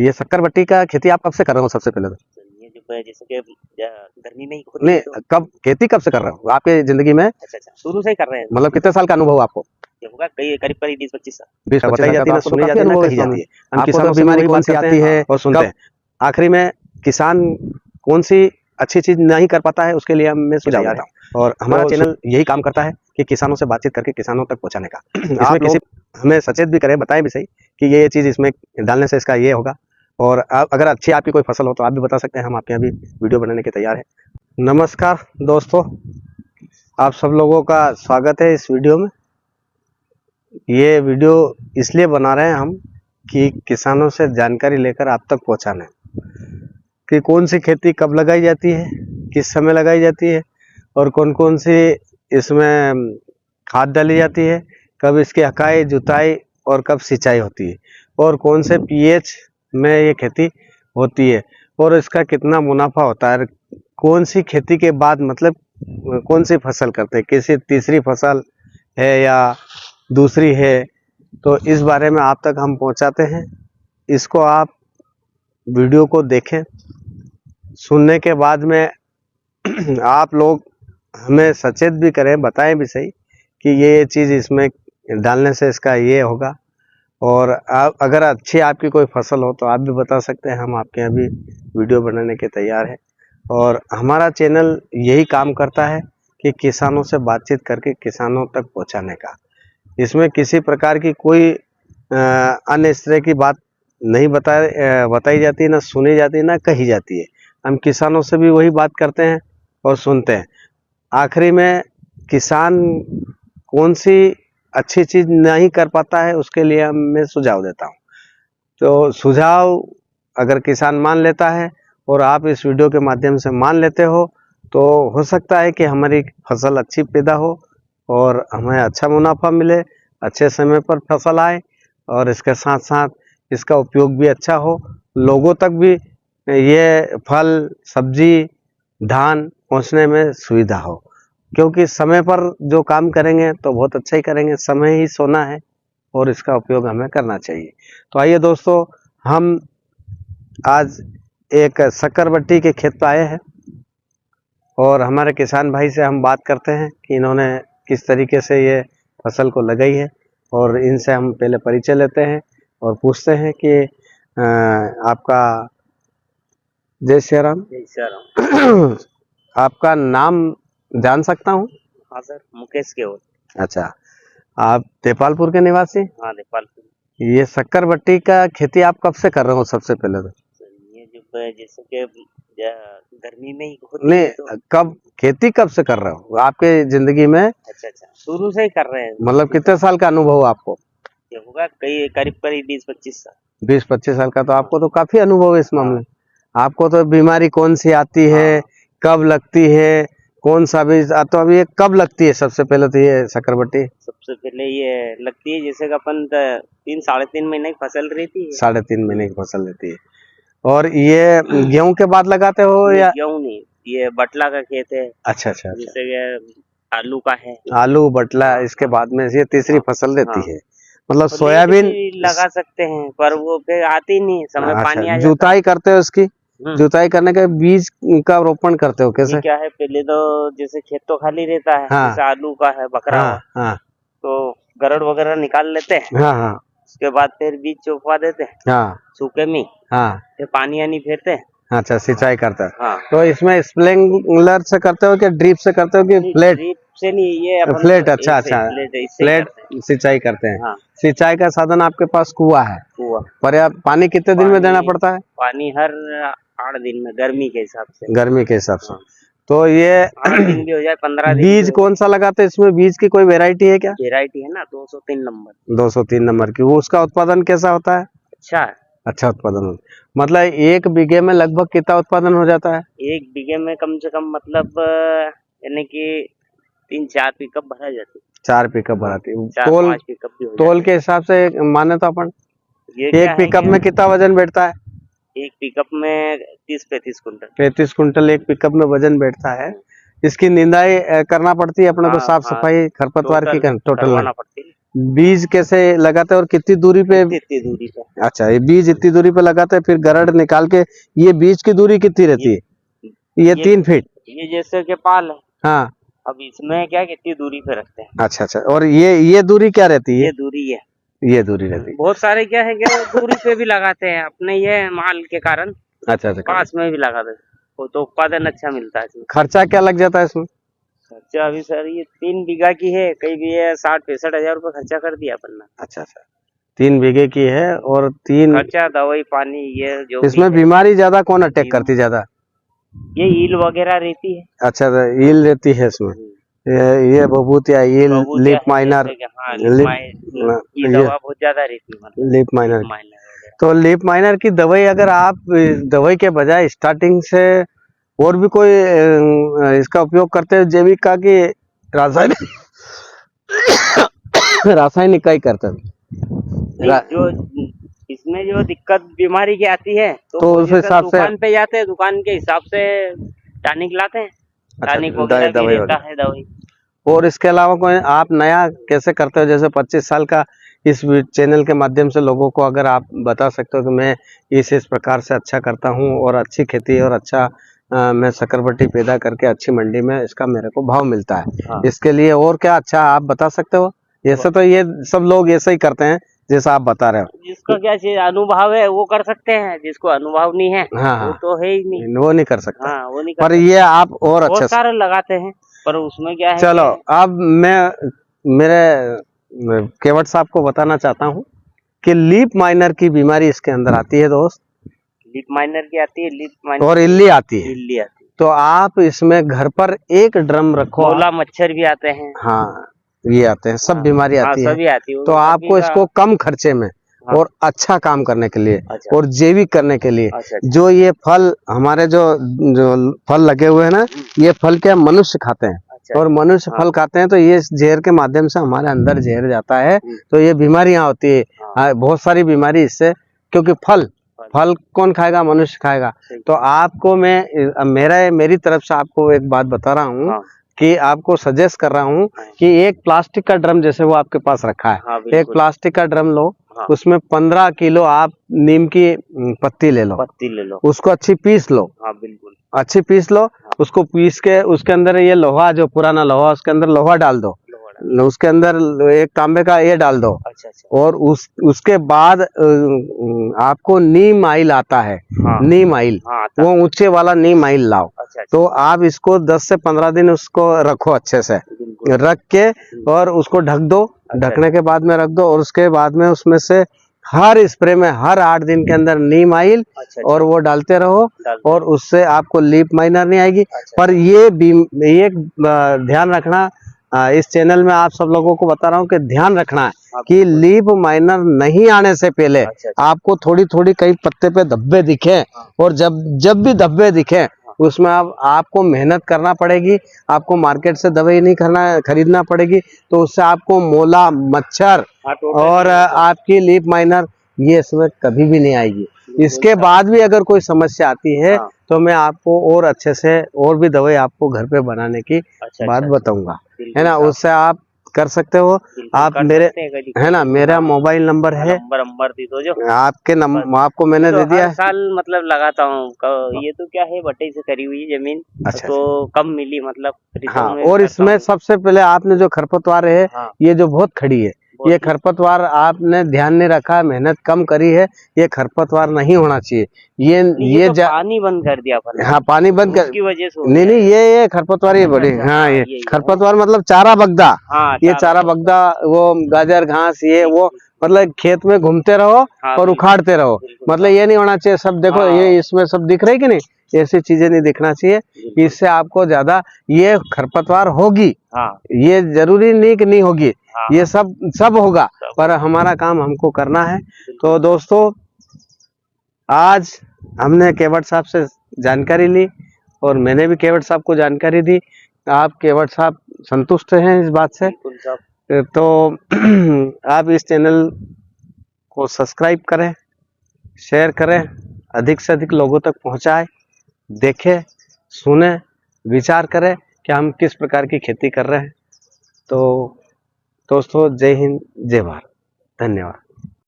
ये शक्करबट्टी का खेती आप कब से कर रहे हो? सबसे पहले तो ये जो जैसे कि गर्मी में ही होती नहीं, है तो कब खेती कब से कर रहे हो आपके जिंदगी में? अच्छा शुरू से ही कर रहे हैं। मतलब कितने साल का अनुभव आपको? ये होगा कई करीब करीब 20-25 साल। 20-25 बताई जाती है ना, सुनी जाती है ना, कही जाती है। हम किसानों से बीमारी कौन सी आती है और सुनते हैं। आखिरी में किसान कौन सी अच्छी चीज नहीं कर पाता है उसके लिए हमें सुझाव देता हूँ, और हमारा चैनल यही काम करता है कि किसानों से बातचीत करके किसानों तक पहुंचाने का। इसमें किसी हमें सचेत भी करें, बताएं भी सही कि ये चीज इसमें डालने से इसका ये होगा, और अगर अच्छी आपकी कोई फसल हो तो आप भी बता सकते हैं, हम आपके यहाँ भी वीडियो बनाने के तैयार है। नमस्कार दोस्तों, आप सब लोगों का स्वागत है इस वीडियो में। ये वीडियो इसलिए बना रहे हैं हम कि किसानों से जानकारी लेकर आप तक पहुंचाना है कि कौन सी खेती कब लगाई जाती है, किस समय लगाई जाती है, और कौन कौन सी इसमें खाद डाली जाती है, कब इसकी हकाई जुताई और कब सिंचाई होती है, और कौन से पीएच में ये खेती होती है, और इसका कितना मुनाफा होता है, कौन सी खेती के बाद मतलब कौन सी फसल करते हैं, किसी तीसरी फसल है या दूसरी है, तो इस बारे में आप तक हम पहुंचाते हैं। इसको आप वीडियो को देखें, सुनने के बाद में आप लोग हमें सचेत भी करें, बताएं भी सही कि ये चीज़ इसमें डालने से इसका ये होगा, और आप अगर अच्छी आपकी कोई फसल हो तो आप भी बता सकते हैं, हम आपके यहाँ भी वीडियो बनाने के तैयार है। और हमारा चैनल यही काम करता है कि किसानों से बातचीत करके किसानों तक पहुँचाने का। इसमें किसी प्रकार की कोई अन्य इस तरह की बात नहीं बताई जाती, ना सुनी जाती, ना कही जाती है। हम किसानों से भी वही बात करते हैं और सुनते हैं। आखिरी में किसान कौन सी अच्छी चीज़ नहीं कर पाता है उसके लिए मैं सुझाव देता हूँ। तो सुझाव अगर किसान मान लेता है और आप इस वीडियो के माध्यम से मान लेते हो तो हो सकता है कि हमारी फसल अच्छी पैदा हो और हमें अच्छा मुनाफा मिले, अच्छे समय पर फसल आए, और इसके साथ साथ इसका उपयोग भी अच्छा हो, लोगों तक भी ये फल सब्जी धान पहुंचने में सुविधा हो। क्योंकि समय पर जो काम करेंगे तो बहुत अच्छा ही करेंगे, समय ही सोना है और इसका उपयोग हमें करना चाहिए। तो आइए दोस्तों, हम आज एक शक्करबट्टी के खेत पर आए हैं और हमारे किसान भाई से हम बात करते हैं कि इन्होंने किस तरीके से ये फसल को लगाई है, और इनसे हम पहले परिचय लेते हैं और पूछते हैं कि आपका जय श्री राम। जय श्री राम। आपका नाम जान सकता हूँ? हाँ सर, मुकेश केवल। अच्छा, आप नेपालपुर के निवासी? हाँ, नेपालपुर। ये शक्करबट्टी का खेती आप कब से कर रहे हो? सबसे पहले तो ये जो जैसे कि गर्मी में ही होती नहीं, है तो कब खेती कब से कर रहे हो आपके जिंदगी में? अच्छा शुरू से ही कर रहे हैं। मतलब कितने साल का अनुभव आपको? ये होगा कई करीब करीब 20-25 साल। 20-25 साल का, तो आपको तो काफी अनुभव है इस मामले में। आपको तो बीमारी कौन सी आती है, कब लगती है, कौन सा बीज, तो अभी ये कब लगती है? सबसे पहले तो ये शक्करबट्टी सबसे पहले ये लगती है जैसे कि अपन 3-3.5 महीने की फसल रहती है। 3.5 महीने की फसल रहती है। और ये गेहूं के बाद लगाते हो या? गेहूं नहीं, ये बटला का खेत है। अच्छा अच्छा, जैसे कि आलू का है। आलू बटला, इसके बाद में ये तीसरी फसल रहती है। मतलब तो सोयाबीन लगा सकते हैं पर वो फिर आती नहीं समय, पानी आ जाता है। जुताई करते हो इसकी? जुताई करने के बीज का रोपण करते हो कैसे? क्या है, पहले तो जैसे खेत तो खाली रहता है। हाँ, जैसे आलू का है बकरा हुआ, हाँ, तो गरड़ वगैरह निकाल लेते हैं। हाँ, हाँ, उसके बाद फिर बीज चौपा देते हैं। हाँ, सूखे में फिर पानी आनी फेरते हैं। अच्छा, सिंचाई करता है। हाँ। तो इसमें स्प्रिंकलर से करते हो कि ड्रिप से करते हो कि फ्लैट? ड्रिप से नहीं, ये अपन फ्लैट, अच्छा अच्छा, फ्लैट सिंचाई करते हैं। हाँ। सिंचाई का साधन आपके पास कुआं है? कुआं। पर्याप्त पानी कितने दिन में देना पड़ता है? पानी हर 8 दिन में, गर्मी के हिसाब से। गर्मी के हिसाब से। तो ये 8 दिन भी हो जाए, 15 दिन। बीज कौन सा लगाते हैं इसमें? बीज की कोई वैरायटी है क्या? वैरायटी है ना, 203 नंबर। 203 नंबर की, वो उसका उत्पादन कैसा होता है? अच्छा है। अच्छा उत्पादन होता है। मतलब 1 बीघे में लगभग कितना उत्पादन हो जाता है? 1 बीघे में कम से कम मतलब यानी कि 3-4 पिकअप भरा जाती है। 4 पिकअप भराती है। 4-5 पिकअप भी हो तोल के हिसाब से माने तो अपन एक पिकअप में कितना वजन बैठता है? एक पिकअप में 30-35 कुंटल। 35 कुंटल एक पिकअप में वजन बैठता है। इसकी निंदाई करना पड़ती है अपने को, साफ सफाई खरपतवार की टोटल करवाना पड़ती है। बीज कैसे लगाते हैं और कितनी दूरी पे? इतनी दूरी पे। अच्छा, ये बीज इतनी दूरी पे लगाते हैं, फिर गरड़ निकाल के ये बीज की दूरी कितनी रहती है? ये 3 फीट। ये जैसे कि पाल है, हाँ। अब इसमें क्या कितनी दूरी पे रखते हैं। अच्छा अच्छा, और ये दूरी क्या रहती है? ये दूरी है, ये दूरी रहती है। बहुत सारे क्या है कि दूरी पे भी लगाते हैं अपने ये माल के कारण। अच्छा अच्छा, पास में भी लगाते हैं, वो तो उत्पादन अच्छा मिलता है इसमें। खर्चा क्या लग जाता है इसमें? खर्चा अभी सर ये 3 बीघा की है, कई भी है 60-65 हजार रुपये खर्चा कर दिया अपन ने। अच्छा अच्छा, 3 बीघे की है और 3 खर्चा दवाई पानी ये जो इसमें भी है। बीमारी ज्यादा कौन अटैक करती ज्यादा? ये ईल वगैरह रहती है। अच्छा, ईल रहती है इसमें, ये बबूतिया, ईल, बबूतिया लीफ है माइनर, जैसे कि हाँ, लीफ ये दवा बहुत ज्यादा रहती है मतलब लीफ माइनर। माइनर वगैरह। तो लीफ माइनर की दवाई अगर आप दवाई के बजाय स्टार्टिंग से और भी कोई इसका उपयोग करते हैं, जैविक का कि रासायनिक रासायनिक का ही करते हैं? जो इसमें जो दिक्कत बीमारी की आती है तो उस हिसाब से दुकान पे जाते हैं, दुकान के हिसाब से टॉनिक लाते हैं। अच्छा, टॉनिक वगैरह दवाई भी रहता है दवाई। और इसके अलावा कोई आप नया कैसे करते हो? जैसे 25 साल का इस चैनल के माध्यम से लोगों को अगर आप बता सकते हो कि मैं इस प्रकार से अच्छा करता हूँ और अच्छी खेती और अच्छा मैं शकरकंदी पैदा करके अच्छी मंडी में इसका मेरे को भाव मिलता है। हाँ। इसके लिए और क्या अच्छा आप बता सकते हो? ऐसे तो ये सब लोग ऐसे ही करते हैं जैसा आप बता रहे हो। जिसका क्या चीज अनुभव है वो कर सकते हैं, जिसको अनुभव नहीं है हाँ वो हाँ, तो है ही नहीं। वो नहीं कर सकता। हाँ, वो नहीं कर पर सकते। ये आप और अच्छे बहुत सारे लगाते हैं पर उसमें क्या है चलो अब मैं मेरे केवट साहब को बताना चाहता हूँ कि लीफ माइनर की बीमारी इसके अंदर आती है दोस्त, लीफ माइनर की आती है, लीफ माइनर और इल्ली आती है। इल्ली आती है, तो आप इसमें घर पर एक ड्रम रखो। मोला मच्छर भी आते हैं। हाँ, ये आते हैं, सब हाँ, बीमारी हाँ, आती है। सभी आती है। तो आपको इसको कम खर्चे में हाँ। और अच्छा काम करने के लिए अच्छा। और जैविक करने के लिए अच्छा। जो ये फल हमारे जो फल लगे हुए हैं ना, ये फल क्या मनुष्य खाते हैं। अच्छा। और मनुष्य फल खाते हैं तो ये जहर के माध्यम से हमारे अंदर जहर जाता है, तो ये बीमारियां होती है। बहुत सारी बीमारी इससे, क्योंकि फल कौन खाएगा? मनुष्य खाएगा। तो आपको मैं मेरी तरफ से आपको एक बात बता रहा हूँ कि आपको सजेस्ट कर रहा हूँ कि एक प्लास्टिक का ड्रम जैसे वो आपके पास रखा है, एक प्लास्टिक का ड्रम लो, उसमें 15 किलो आप नीम की पत्ती ले लो, उसको अच्छी पीस लो। हाँ, बिल्कुल अच्छी पीस लो, उसको पीस के उसके अंदर ये लोहा, जो पुराना लोहा, उसके अंदर लोहा डाल दो, उसके अंदर एक तांबे का ये डाल दो। अच्छा। और उसके बाद आपको नीम आइल आता है। हाँ। नीम आइल, वो ऊंचे वाला नीम आइल लाओ। अच्छा। तो आप इसको 10 से 15 दिन उसको रखो अच्छे से, रख के और उसको ढक दो। ढकने के बाद में रख दो और उसके बाद में उसमें से हर स्प्रे में हर 8 दिन के अंदर नीम आइल और वो डालते रहो, और उससे आपको लीफ माइनर नहीं आएगी। पर ये ध्यान रखना, इस चैनल में आप सब लोगों को बता रहा हूँ कि ध्यान रखना है कि लीफ माइनर नहीं आने से पहले आपको थोड़ी थोड़ी कई पत्ते पे धब्बे दिखे, और जब भी धब्बे दिखे उसमें आपको मेहनत करना पड़ेगी। आपको मार्केट से दवाई नहीं खरीदना पड़ेगी, तो उससे आपको मोला, मच्छर और आपकी लीफ माइनर ये इसमें कभी भी नहीं आएगी। इसके बाद भी अगर कोई समस्या आती है तो मैं आपको और अच्छे से और भी दवाई आपको घर पे बनाने की बात बताऊंगा, है ना। उससे आप कर सकते हो। आप मेरे, है ना, मेरा मोबाइल नंबर है, नंबर दी दो जो आपके नंबर आपको मैंने दे दिया है। साल मतलब लगाता हूँ। ये तो क्या है, बटे से करी हुई जमीन। अच्छा। तो कम मिली मतलब। हाँ, और इसमें सबसे पहले आपने जो खरपतवार है, ये जो बहुत खड़ी है, ये खरपतवार आपने ध्यान नहीं रखा, मेहनत कम करी है, ये खरपतवार नहीं होना चाहिए। ये तो पानी बंद कर दिया। हाँ, पानी बंद कर की वजह से नहीं, ये खरपतवार ये बड़ी। हाँ, ये खरपतवार मतलब चारा बगदा। ये चारा बगदा, वो गाजर घास, ये वो मतलब खेत में घूमते रहो और उखाड़ते रहो, मतलब ये नहीं होना चाहिए। सब देखो ये इसमें सब दिख रही कि नहीं, ऐसी चीजें नहीं दिखना चाहिए। इससे आपको ज्यादा ये खरपतवार होगी, ये जरूरी नहीं कि नहीं होगी, ये सब होगा, पर हमारा काम हमको करना है। तो दोस्तों, आज हमने केवट साहब से जानकारी ली और मैंने भी केवट साहब को जानकारी दी। आप केवट साहब संतुष्ट हैं इस बात से? तो आप इस चैनल को सब्सक्राइब करें, शेयर करें, अधिक से अधिक लोगों तक पहुंचाएं, देखें, सुने, विचार करें कि हम किस प्रकार की खेती कर रहे हैं। तो दोस्तों जय हिंद जय भारत, धन्यवाद।